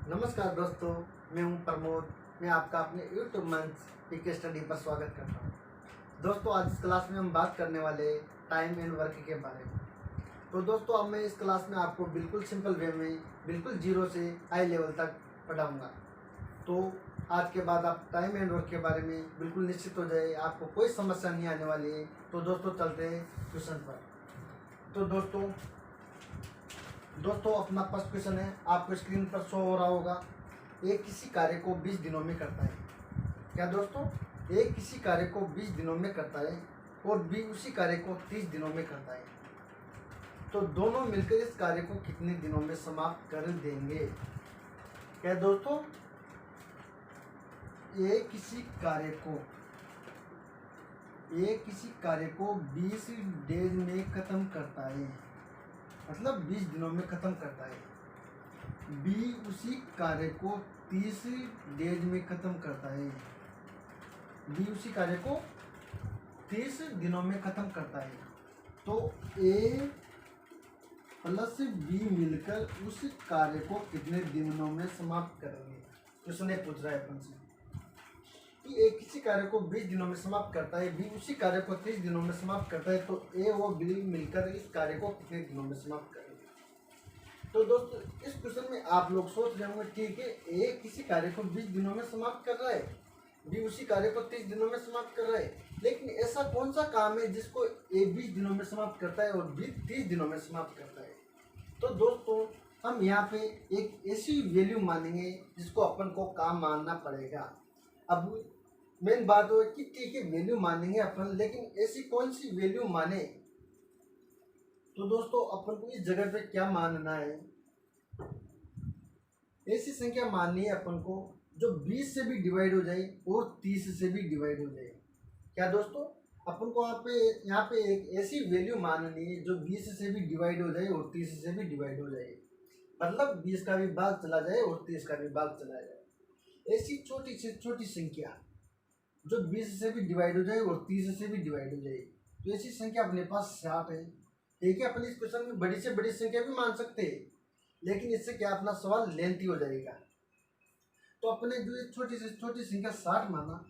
नमस्कार दोस्तों, मैं हूं प्रमोद। मैं आपका अपने यूट्यूब मंच पीके स्टडी पर स्वागत करता हूं। दोस्तों, आज इस क्लास में हम बात करने वाले टाइम एंड वर्क के बारे में। तो दोस्तों, अब मैं इस क्लास में आपको बिल्कुल सिंपल वे में बिल्कुल जीरो से हाई लेवल तक पढ़ाऊंगा। तो आज के बाद आप टाइम एंड वर्क के बारे में बिल्कुल निश्चित हो जाए, आपको कोई समस्या नहीं आने वाली है। तो दोस्तों, चलते हैं क्वेश्चन पर। तो दोस्तों अपना फर्स्ट क्वेश्चन है, आपको स्क्रीन पर शो हो रहा होगा। एक किसी कार्य को 20 दिनों में करता है। क्या दोस्तों? एक किसी कार्य को 20 दिनों में करता है और बी उसी कार्य को 30 दिनों में करता है। तो दोनों मिलकर इस कार्य को कितने दिनों में समाप्त कर देंगे? क्या दोस्तों? एक किसी कार्य को 20 डेज में खत्म करता है, मतलब 20 दिनों में खत्म करता है। बी उसी कार्य को 30 डेज में खत्म करता है। बी उसी कार्य को 30 दिनों में खत्म करता है। तो ए प्लस बी मिलकर उस कार्य को कितने दिनों में समाप्त करेंगे? क्वेश्चन पूछ रहा है अपन से कि ए किसी कार्य को 20 दिनों में समाप्त करता है, बी उसी कार्य को 30 दिनों में समाप्त करता है। तो ए और बी मिलकर इस कार्य को कितने दिनों में समाप्त करेंगे? तो दोस्तों, इस क्वेश्चन में आप लोग सोच रहे होंगे, ठीक है, ए किसी कार्य को 20 दिनों में समाप्त कर रहा है, बी उसी कार्य को 30 दिनों में समाप्त कर रहा है, लेकिन ऐसा कौन सा काम है जिसको ए 20 दिनों में समाप्त करता है और बी 30 दिनों में समाप्त करता है? तो दोस्तों, हम यहाँ पे एक ऐसी वैल्यू मानेंगे जिसको अपन को काम मानना पड़ेगा। अब मेन बात हो कि ठीक है, वैल्यू मानेंगे अपन, लेकिन ऐसी कौन सी वैल्यू माने? तो दोस्तों, अपन को इस जगह पे क्या मानना है? ऐसी संख्या माननी है अपन को जो 20 से भी डिवाइड हो जाए और 30 से भी डिवाइड हो जाए। क्या दोस्तों? अपन को यहाँ पे एक ऐसी वैल्यू माननी है जो 20 से भी डिवाइड हो जाए और 30 से भी डिवाइड हो जाए, मतलब 20 का भी भाग चला जाए और 30 का भी भाग चला जाए। ऐसी छोटी से छोटी संख्या जो 20 से भी डिवाइड हो जाए और 30 से भी डिवाइड हो जाए। तो ऐसी संख्या अपने पास 60 है। ठीक है, अपन इस क्वेश्चन में बड़ी से बड़ी संख्या भी मान सकते हैं, लेकिन इससे क्या अपना सवाल लेंथी हो जाएगा। तो अपने जो ये छोटी से छोटी संख्या 60 माना,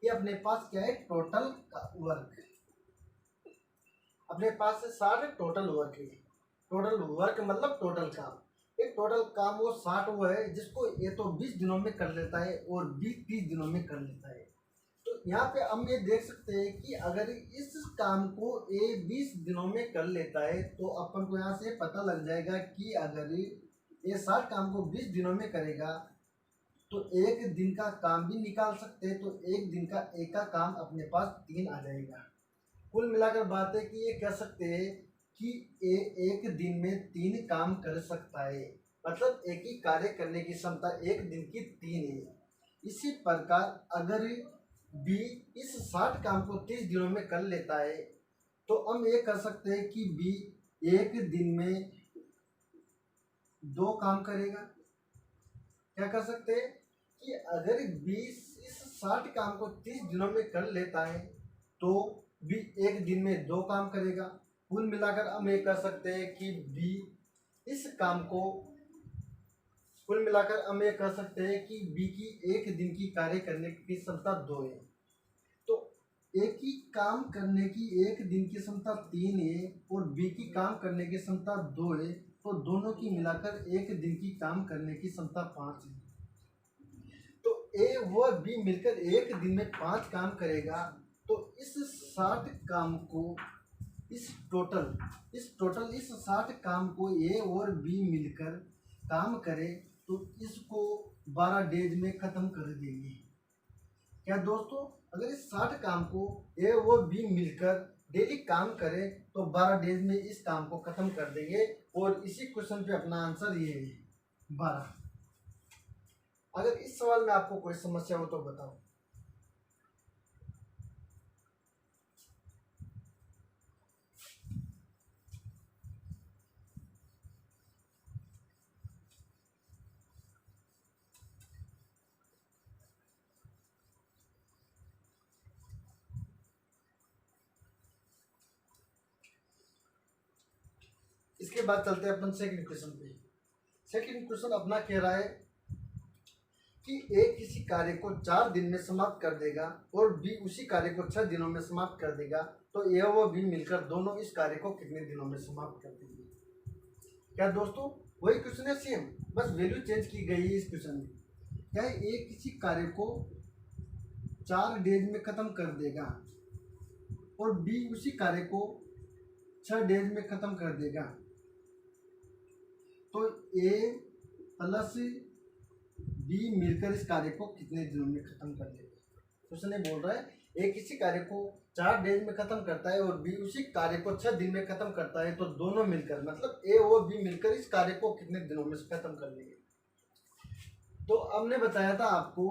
ये अपने पास क्या है? Total work. अपने पास 60 टोटल वर्क है। टोटल वर्क मतलब टोटल काम। एक टोटल काम वो 60 वो है जिसको ये तो 20 दिनों में कर लेता है और बी 30 दिनों में कर लेता है। तो यहाँ पे हम ये देख सकते हैं कि अगर इस काम को ए 20 दिनों में कर लेता है, तो अपन को यहाँ से पता लग जाएगा कि अगर ये 60 काम को 20 दिनों में करेगा तो एक दिन का काम भी निकाल सकते हैं। तो एक दिन का एक का काम अपने पास 3 आ जाएगा। कुल मिलाकर बात है कि ये कह सकते हैं कि ए एक दिन में 3 काम कर सकता है, मतलब एक ही कार्य करने की क्षमता एक दिन की 3 है। इसी प्रकार अगर बी इस 60 काम को 30 दिनों में कर लेता है, तो हम ये कर सकते हैं कि बी एक दिन में 2 काम करेगा। क्या कर सकते हैं कि अगर बी इस 60 काम को 30 दिनों में कर लेता है, तो बी एक दिन में 2 काम करेगा। कुल मिलाकर हम ये कर सकते हैं कि बी इस काम को कुल मिलाकर हम ये कह सकते हैं कि बी की एक दिन की कार्य करने की क्षमता 2 है। तो एक ही काम करने की एक दिन की क्षमता 3 है और बी की काम करने की क्षमता 2 है। तो दोनों की मिलाकर एक दिन की काम करने की क्षमता 5 है। तो ए व बी मिलकर एक दिन में 5 काम करेगा। तो इस 60 काम को इस 60 काम को ए और बी मिलकर काम करे तो इसको 12 डेज में खत्म कर देंगे। क्या दोस्तों? अगर इस 60 काम को ए और बी मिलकर डेली काम करें तो 12 डेज में इस काम को खत्म कर देंगे। और इसी क्वेश्चन पे अपना आंसर ये है 12। अगर इस सवाल में आपको कोई समस्या हो तो बताओ। इसके बाद चलते हैं अपन सेकंड क्वेश्चन पे। सेकंड क्वेश्चन अपना कह रहा है कि ए किसी कार्य को 4 दिन में समाप्त कर देगा और बी उसी कार्य को 6 दिनों में समाप्त कर देगा, तो ए व बी मिलकर दोनों इस कार्य को कितने दिनों में समाप्त कर देंगे। क्या दोस्तों वही क्वेश्चन है सेम, बस वैल्यू चेंज की गई है इस क्वेश्चन में। क्या है, ए किसी कार्य को 4 डेज में खत्म कर देगा और बी उसी कार्य को 6 डेज में खत्म कर देगा, तो ए प्लस बी मिलकर इस कार्य को कितने दिनों में खत्म कर देगा। क्वेश्चन ये बोल रहा है ए किसी कार्य को 4 डेज में खत्म करता है और बी उसी कार्य को 6 दिन में खत्म करता है, तो दोनों मिलकर मतलब ए और बी मिलकर इस कार्य को कितने दिनों में खत्म कर लेंगे। तो हमने बताया था आपको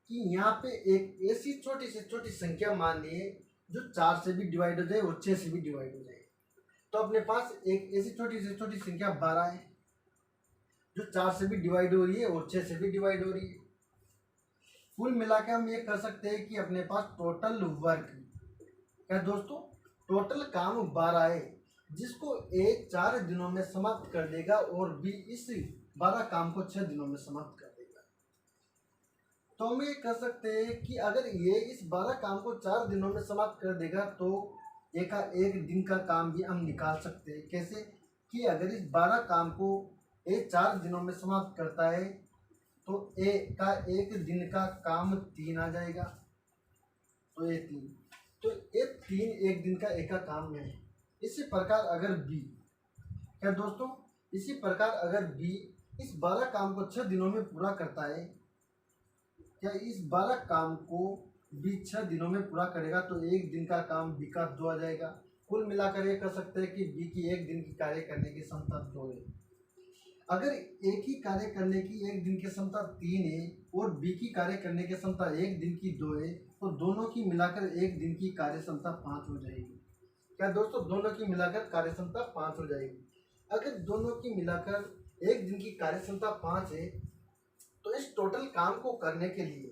कि यहाँ पे एक ऐसी छोटी से छोटी संख्या मान लिए जो 4 से भी डिवाइड हो जाए और 6 से भी डिवाइड हो जाए। तो अपने पास एक ऐसी छोटी से छोटी संख्या 12 है जो 4 से भी डिवाइड हो रही है और 6 से भी डिवाइड हो रही है। कुल मिलाकर हम ये कह सकते हैं कि अपने पास टोटल वर्क, क्या दोस्तों, टोटल काम 12 है जिसको ए 4 दिनों में समाप्त कर देगा और बी इस 12 काम को 6 दिनों में समाप्त कर देगा। तो हम ये कह सकते हैं कि अगर ये इस 12 काम को 4 दिनों में समाप्त कर देगा तो ए का 1 दिन का काम भी हम निकाल सकते हैं। कैसे कि अगर इस 12 काम को ए 4 दिनों में समाप्त करता है तो ए का 1 दिन का काम 3 आ जाएगा, तो ये 3, तो ये 3 1 दिन का ए का काम है। इसी प्रकार अगर बी, क्या दोस्तों, इसी प्रकार अगर बी इस 12 काम को 6 दिनों में पूरा करता है, क्या इस 12 काम को बी 6 दिनों में पूरा करेगा तो 1 दिन का काम बी का 2 आ जाएगा। कुल मिलाकर ये कह सकते हैं कि बी की 1 दिन की कार्य करने की क्षमता 2 है। अगर एक ही कार्य करने की 1 दिन की क्षमता 3 है और बी की कार्य करने की क्षमता 1 दिन की 2 है, तो दोनों की मिलाकर 1 दिन की कार्य क्षमता 5 हो जाएगी। क्या दोस्तों, दोनों की मिलाकर कार्य क्षमता 5 हो जाएगी। अगर दोनों की मिलाकर 1 दिन की कार्य क्षमता 5 है तो इस टोटल काम को करने के लिए,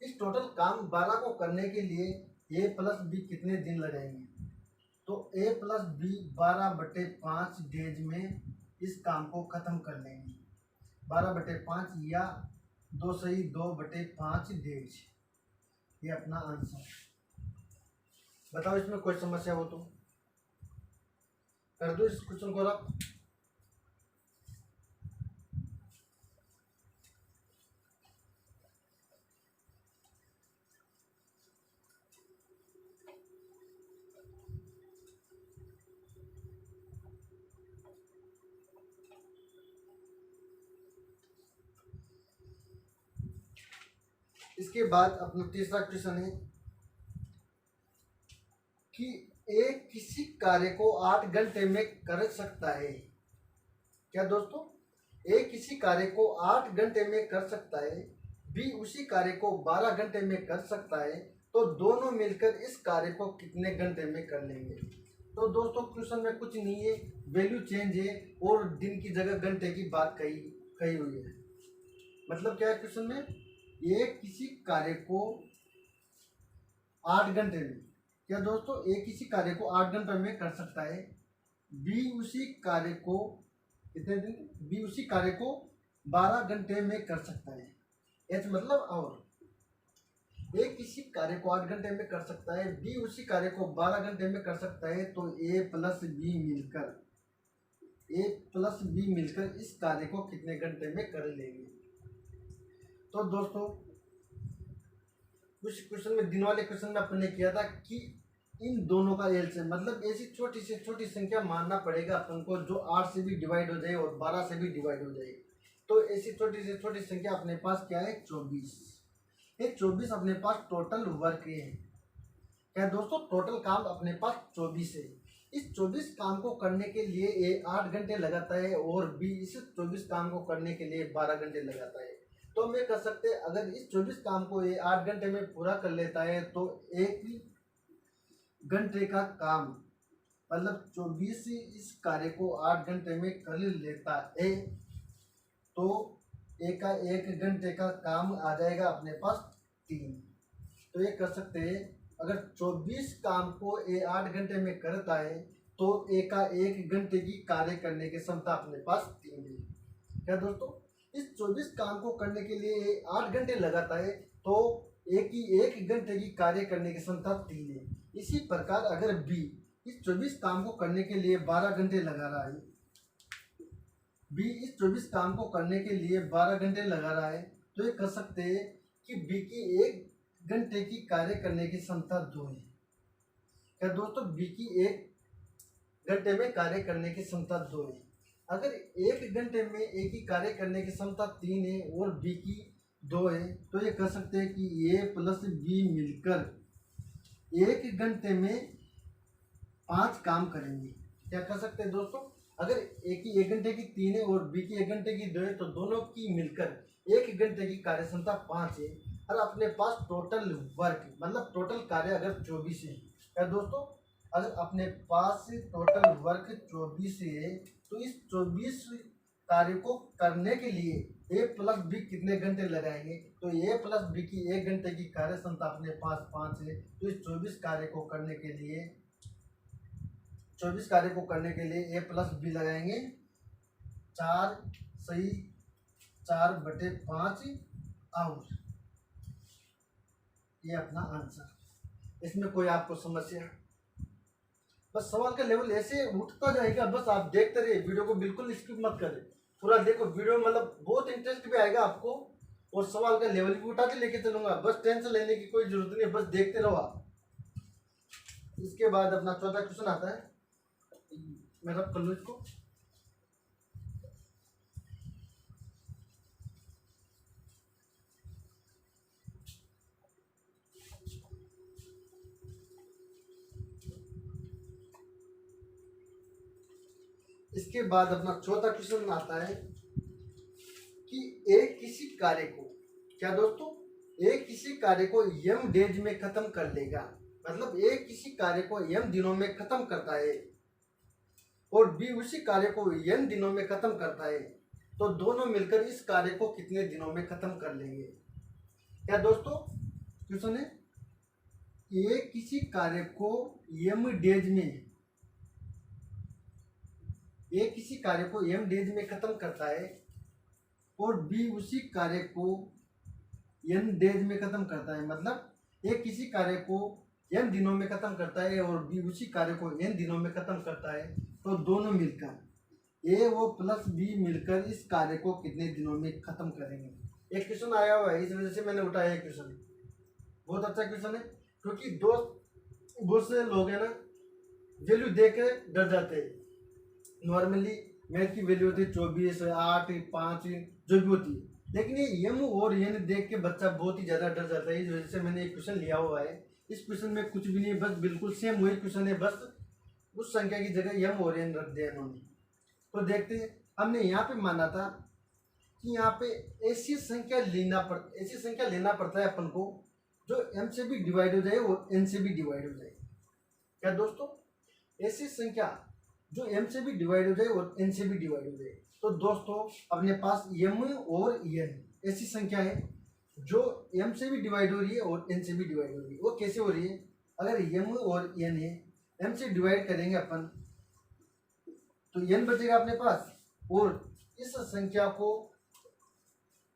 इस टोटल काम 12 को करने के लिए ए प्लस बी कितने दिन लगाएंगे, तो ए प्लस बी 12/5 डेज में इस काम को खत्म कर लेंगे। 12/5 या 2 सही 2/5 डेज, ये अपना आंसर। बताओ इसमें कोई समस्या हो तो कर दो इस क्वेश्चन को रख। इसके बाद अपना तीसरा क्वेश्चन है कि ए किसी कार्य को 8 घंटे में कर सकता है। क्या दोस्तों, ए किसी कार्य को 8 घंटे में कर सकता है, बी उसी कार्य को 12 घंटे में कर सकता है, तो दोनों मिलकर इस कार्य को कितने घंटे में कर लेंगे। तो दोस्तों क्वेश्चन में कुछ नहीं है, वैल्यू चेंज है और दिन की जगह घंटे की बात कही हुई है। मतलब क्या है क्वेश्चन में, ये किसी कार्य को 8 घंटे में, क्या दोस्तों, ए किसी कार्य को 8 घंटे में कर सकता है, बी उसी कार्य को कितने दिन, बी उसी कार्य को 12 घंटे में कर सकता है। एच मतलब और, ए किसी कार्य को 8 घंटे में कर सकता है, बी उसी कार्य को 12 घंटे में कर सकता है, तो ए प्लस बी मिलकर इस कार्य को कितने घंटे में कर लेंगे। तो दोस्तों कुछ क्वेश्चन में, दिन वाले क्वेश्चन में अपन ने किया था कि इन दोनों का एलसीएम, मतलब ऐसी छोटी से छोटी संख्या मानना पड़ेगा अपन को जो 8 से भी डिवाइड हो जाए और 12 से भी डिवाइड हो जाए। तो ऐसी छोटी से छोटी संख्या अपने पास क्या है, 24। ये 24 अपने पास टोटल वर्क है। क्या दोस्तों, टोटल काम अपने पास 24 है। इस 24 काम को करने के लिए ए 8 घंटे लगाता है और बी इस 24 काम को करने के लिए 12 घंटे लगाता है। तो हम ये कर सकते हैं, अगर इस 24 काम को ये 8 घंटे में पूरा कर लेता है तो 1 घंटे का काम, मतलब 24 इस कार्य को 8 घंटे में कर लेता है, तो ए का 1 घंटे का काम आ जाएगा अपने पास 3। तो ये कर सकते हैं, अगर 24 काम को ए 8 घंटे में करता है तो ए का 1 घंटे की कार्य करने की क्षमता अपने पास 3 है। क्या दोस्तों, इस 24 काम को करने के लिए 8 घंटे लगाता है, तो एक घंटे की कार्य करने की क्षमता 3 है। इसी प्रकार अगर बी इस 24 काम को करने के लिए 12 घंटे लगा रहा है, बी इस 24 काम को करने के लिए 12 घंटे लगा रहा है, तो ये कह सकते हैं कि बी की 1 घंटे की कार्य करने की क्षमता 2 है। क्या दोस्तों, बी की 1 घंटे में कार्य करने की क्षमता 2 है। अगर 1 घंटे में ए की कार्य करने की क्षमता 3 है और बी की 2 है, तो ये कह सकते हैं कि ए प्लस बी मिलकर 1 घंटे में 5 काम करेंगे। क्या कर सकते हैं दोस्तों, अगर ए की 1 घंटे की 3 है और बी की 1 घंटे की 2 है, तो दोनों की मिलकर 1 घंटे की कार्य क्षमता 5 है। और अपने पास टोटल वर्क मतलब टोटल कार्य अगर 24 है, क्या दोस्तों, अगर अपने पास टोटल वर्क 24 है, तो इस 24 कार्य को करने के लिए ए प्लस बी कितने घंटे लगाएंगे, तो ए प्लस बी की 1 घंटे की कार्य क्षमता अपने पास 5 है। तो इस 24 कार्य को करने के लिए 24 कार्य को करने के लिए ए प्लस बी लगाएंगे 4 सही 4/5 आवर। ये अपना आंसर। इसमें कोई आपको समस्या, बस सवाल का लेवल ऐसे उठता जाएगा, बस आप देखते रहिए, वीडियो को बिल्कुल स्किप मत करें, पूरा देखो वीडियो, मतलब बहुत इंटरेस्ट भी आएगा आपको और सवाल का लेवल भी उठा के लेके चलूंगा। बस टेंशन लेने की कोई जरूरत नहीं है, बस देखते रहो आप। इसके बाद अपना चौथा क्वेश्चन आता है, मैं रब कर लूँ इसको। इसके बाद अपना चौथा क्वेश्चन आता है कि एक किसी कार्य को, क्या दोस्तों, एक किसी कार्य को यम डेज में खत्म कर लेगा, मतलब एक किसी कार्य को यम दिनों में खत्म करता है और बी उसी कार्य को एन दिनों में खत्म करता है, तो दोनों मिलकर इस कार्य को कितने दिनों में खत्म कर लेंगे। क्या दोस्तों, क्वेश्चन है, एक किसी कार्य को यम डेज में, एक किसी कार्य को एम डेज में खत्म करता है और बी उसी कार्य को एन डेज में खत्म करता है, मतलब एक किसी कार्य को एन दिनों में खत्म करता है और बी उसी कार्य को एन दिनों में खत्म करता है, तो दोनों मिलकर ए वो प्लस बी मिलकर इस कार्य को कितने दिनों में खत्म करेंगे। एक क्वेश्चन आया हुआ है, इस वजह से मैंने उठाया है क्वेश्चन, बहुत अच्छा क्वेश्चन है, क्योंकि बहुत से लोग हैं ना वैल्यू देख के डर जाते हैं। नॉर्मली मैथ की वैल्यू होती है 24, 8, 5 जो भी होती है, लेकिन ये यम और एन देख के बच्चा बहुत ही ज़्यादा डर जाता है। इस वजह से मैंने एक क्वेश्चन लिया हुआ है। इस क्वेश्चन में कुछ भी नहीं है, बस बिल्कुल सेम वही क्वेश्चन है, बस उस संख्या की जगह यम और एन रख दिया इन्होंने। तो देखते हैं, हमने यहाँ पे माना था कि यहाँ पे ऐसी संख्या लेना पड़ता है अपन को जो एम से भी डिवाइड हो जाए और एन से भी डिवाइड हो जाए। क्या दोस्तों, ऐसी संख्या जो एम से भी डिवाइड हो जाए और एन से भी डिवाइड हो जाए। तो दोस्तों अपने पास एम और एन ऐसी संख्या है जो एम से भी डिवाइड हो रही है और एन से भी डिवाइड हो रही है। वो कैसे हो रही है, अगर एम और एन है, एम से डिवाइड करेंगे अपन तो एन बचेगा अपने पास, और इस संख्या को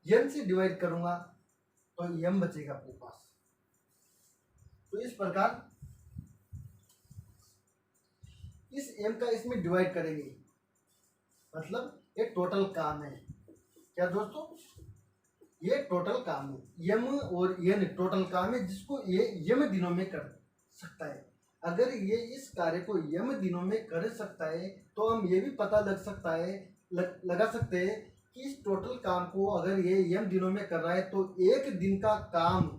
एन से डिवाइड करूंगा तो एम बचेगा अपने पास। तो इस प्रकार इस एम का इसमें डिवाइड करेंगे, मतलब ये टोटल काम है। क्या दोस्तों, ये टोटल काम है, यम और एन टोटल काम है जिसको ये यम दिनों में कर सकता है। अगर ये इस कार्य को यम दिनों में कर सकता है तो हम ये भी पता लगा सकते हैं कि इस टोटल काम को अगर ये यम दिनों में कर रहा है तो एक दिन का काम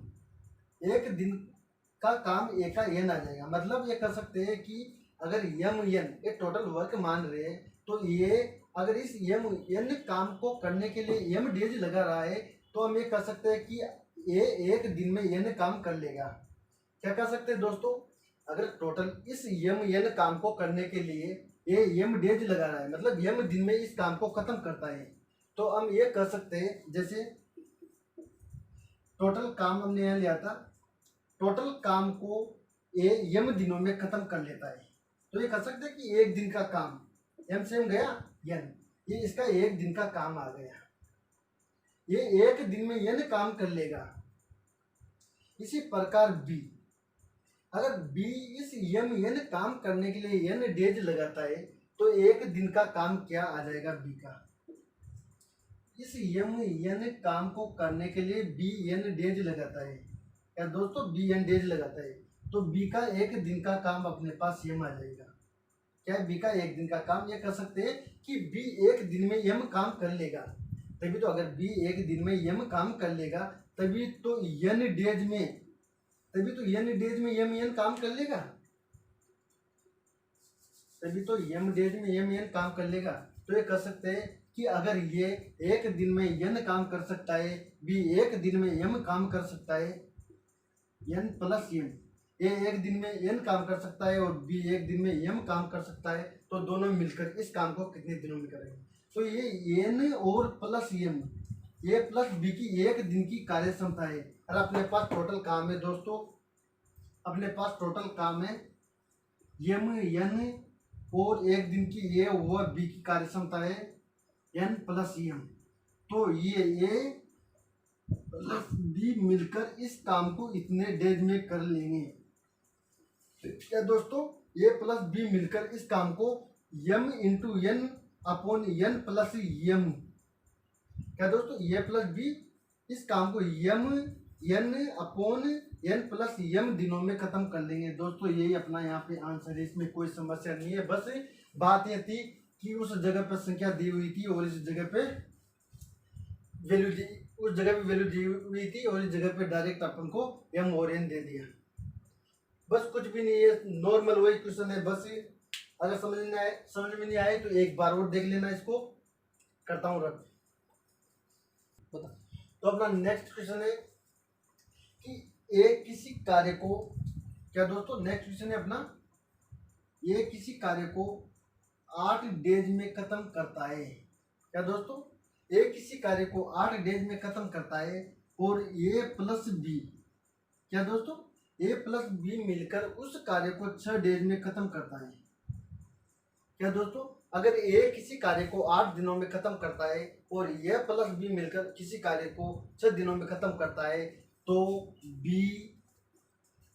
ए का एन आ जाएगा। मतलब ये कर सकते हैं कि अगर यम एन ये टोटल वर्क मान रहे हैं तो ये अगर इस यम एन काम को करने के लिए यम डेज लगा रहा है तो हम ये कर सकते हैं कि ये एक दिन में एन काम कर लेगा। क्या कर सकते हैं दोस्तों, अगर टोटल इस यम एन काम को करने के लिए ये यम डेज लगा रहा है, मतलब यम दिन में इस काम को खत्म करता है, तो हम ये कर सकते हैं, जैसे टोटल काम हमने यहाँ लिया था, टोटल काम को ये यम दिनों में खत्म कर लेता है, तो ये कर सकते हैं कि एक दिन का काम एम से एम गया एन, ये इसका एक दिन का काम आ गया। ये एक दिन में n काम कर लेगा। इसी प्रकार बी, अगर बी इस n काम करने के लिए n डेज लगाता है तो एक दिन का काम क्या आ जाएगा बी का। इस n काम को करने के लिए बी n डेज लगाता है या दोस्तों बी n डेज लगाता है, तो बी का एक दिन का काम अपने पास m आ जाएगा। क्या है बी का एक दिन का काम, ये कर सकते हैं कि बी एक दिन में m काम कर लेगा। तभी तो अगर बी एक दिन में m काम कर लेगा तभी तो n डेज में m काम कर लेगा, तभी तो m डेज में m काम कर लेगा। तो ये कर सकते हैं कि अगर ये एक दिन में n काम कर सकता है, बी एक दिन में m काम कर सकता है, n प्लस m, ये एक दिन में n काम कर सकता है और b एक दिन में m काम कर सकता है, तो दोनों मिलकर इस काम को कितने दिनों में करेंगे। तो ये n और प्लस m, ये प्लस b की एक दिन की कार्य क्षमता है। और अपने पास टोटल काम है दोस्तों, अपने पास टोटल काम है m n और एक दिन की ये हुआ b की कार्य क्षमता है n प्लस m। तो ये a प्लस b मिलकर इस काम को इतने डेज में कर लेंगे। क्या दोस्तों, a प्लस b मिलकर इस काम को m into n upon n plus m, क्या दोस्तों a प्लस b इस काम को m n upon n plus m दिनों में खत्म कर लेंगे। दोस्तों यही अपना यहाँ पे आंसर है, इसमें कोई समस्या नहीं है। बस बात ये थी कि उस जगह पर संख्या दी हुई थी और इस जगह पे वैल्यू दी, उस जगह पे वैल्यू दी हुई थी और इस जगह पे डायरेक्ट अपन को m और n दे दिया। बस कुछ भी नहीं है, नॉर्मल वही क्वेश्चन है। बस अगर समझ में नहीं आए तो एक बार और देख लेना, इसको करता हूँ रख बता। तो अपना नेक्स्ट क्वेश्चन है कि एक किसी कार्य को, क्या दोस्तों नेक्स्ट क्वेश्चन है अपना, ये किसी कार्य को 8 डेज में खत्म करता है। क्या दोस्तों, ए किसी कार्य को 8 डेज में खत्म करता है और ए प्लस बी, क्या दोस्तों ए प्लस बी मिलकर उस कार्य को 6 डेज में खत्म करता है। क्या दोस्तों, अगर ए किसी कार्य को 8 दिनों में खत्म करता है और ए प्लस बी मिलकर किसी कार्य को 6 दिनों में खत्म करता है, तो बी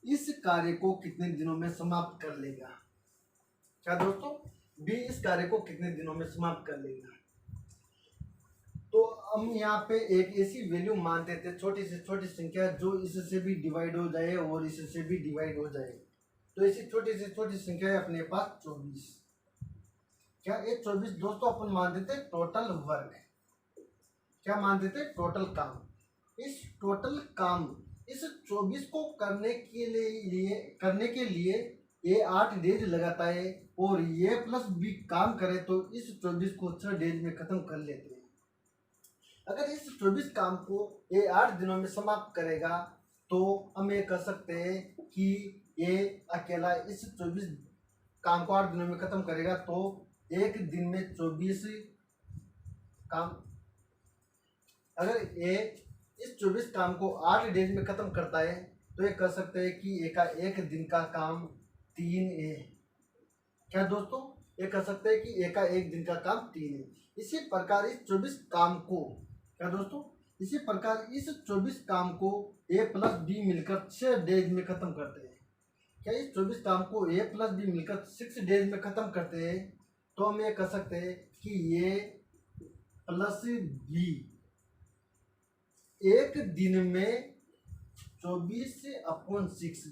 इस कार्य को कितने दिनों में समाप्त कर लेगा। क्या दोस्तों, बी इस कार्य को कितने दिनों में समाप्त कर लेगा। तो हम यहाँ पे एक ऐसी वैल्यू मान देते हैं, छोटी से छोटी संख्या जो इससे भी डिवाइड हो जाए और इससे भी डिवाइड हो जाए। तो ऐसी छोटी से छोटी संख्या है अपने पास 24। क्या ये 24 दोस्तों अपन मान देते हैं टोटल वर्क, क्या मान देते हैं टोटल काम। इस टोटल काम, इस 24 को करने के लिए ये 8 डेज लगाता है और ये प्लस बी काम करे तो इस 24 को 6 डेज में खत्म कर लेते हैं। अगर इस 24 काम को ये 8 दिनों में समाप्त करेगा तो हम ये कह सकते हैं कि ये अकेला इस 24 काम को 8 दिनों में खत्म करेगा, तो एक दिन में 24 काम, अगर ये इस 24 काम को 8 डेज में खत्म करता है तो ये कह सकते हैं कि ए का एक दिन का काम 3 है। क्या दोस्तों, ये कह सकते हैं कि ए का एक दिन का काम 3 है। इसी प्रकार इस 24 काम को, क्या दोस्तों, इसी प्रकार इस 24 काम को ए प्लस बी मिलकर 6 डेज में खत्म करते हैं। क्या इस 24 काम को ए प्लस बी मिलकर 6 डेज में खत्म करते हैं, तो हम ये कह सकते हैं कि ये प्लस बी एक दिन में 24/6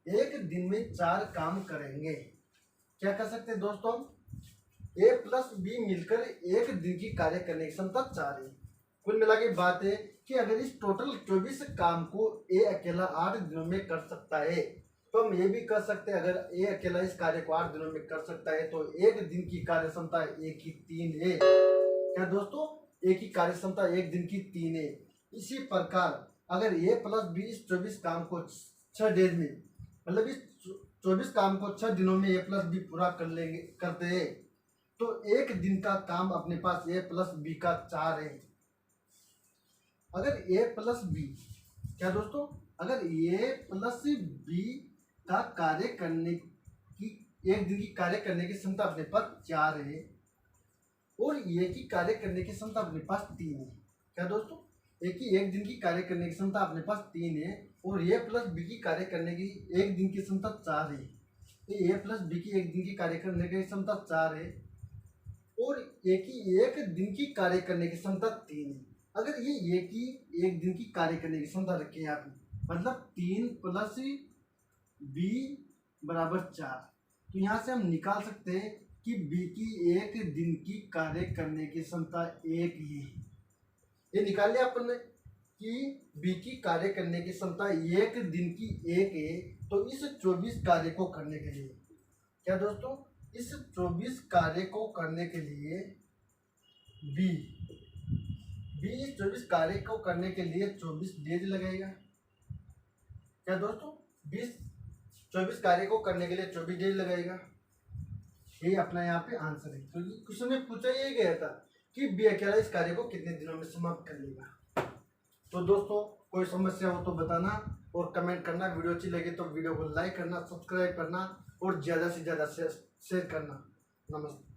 एक दिन में 4 काम करेंगे। क्या कर सकते हैं दोस्तों, ए प्लस बी मिलकर एक दिन की कार्य करने की क्षमता 4 है। कुल मिला के बात है कि अगर इस टोटल 24 काम को ए अकेला 8 दिनों में कर सकता है, तो हम ये भी कर सकते हैं अगर ए अकेला इस कार्य को 8 दिनों में कर सकता है तो एक दिन की कार्य क्षमता ए की 3 है। क्या दोस्तों, ए की कार्य क्षमता एक दिन की 3 है। इसी प्रकार अगर ए प्लस बी इस 24 काम को 6 डेज में, मतलब इस 24 काम को 6 दिनों में ए प्लस बी पूरा करते हैं, तो एक दिन का काम अपने पास ए प्लस बी का 4 है। अगर ए प्लस बी, क्या दोस्तों, अगर ए प्लस बी का कार्य करने की एक दिन की कार्य करने की क्षमता अपने पास 4 है और ए की कार्य करने की क्षमता अपने पास 3 है। क्या दोस्तों, ए की एक दिन की कार्य करने की क्षमता अपने पास 3 है और ए प्लस बी की कार्य करने की एक दिन की क्षमता 4 है। ए प्लस बी की एक दिन की कार्य करने की क्षमता 4 है और ए की एक दिन की कार्य करने की क्षमता 3 है। अगर ये ए की एक दिन की कार्य करने की क्षमता रखें यहाँ पे, मतलब 3 प्लस बी बराबर 4, तो यहाँ से हम निकाल सकते हैं कि बी की एक दिन की कार्य करने की क्षमता 1 ही है। ये निकाल लिया अपन ने कि बी की कार्य करने की क्षमता एक दिन की 1 है। तो इस 24 कार्य को करने के लिए क्या दोस्तों, इस 24 कार्य को करने के लिए बी इस 24 कार्य को करने के लिए 24 डेज लगेगा। क्या दोस्तों, 24 कार्य को करने के लिए 24 डेज लगेगा। ये अपना यहाँ पे आंसर है। तो क्वेश्चन में पूछा ये गया था कि बी अकेला इस कार्य को कितने दिनों में समाप्त कर लेगा। तो दोस्तों कोई समस्या हो तो बताना और कमेंट करना। वीडियो अच्छी लगे तो वीडियो को लाइक करना, सब्सक्राइब करना और ज़्यादा से ज़्यादा शेयर करना। नमस्ते।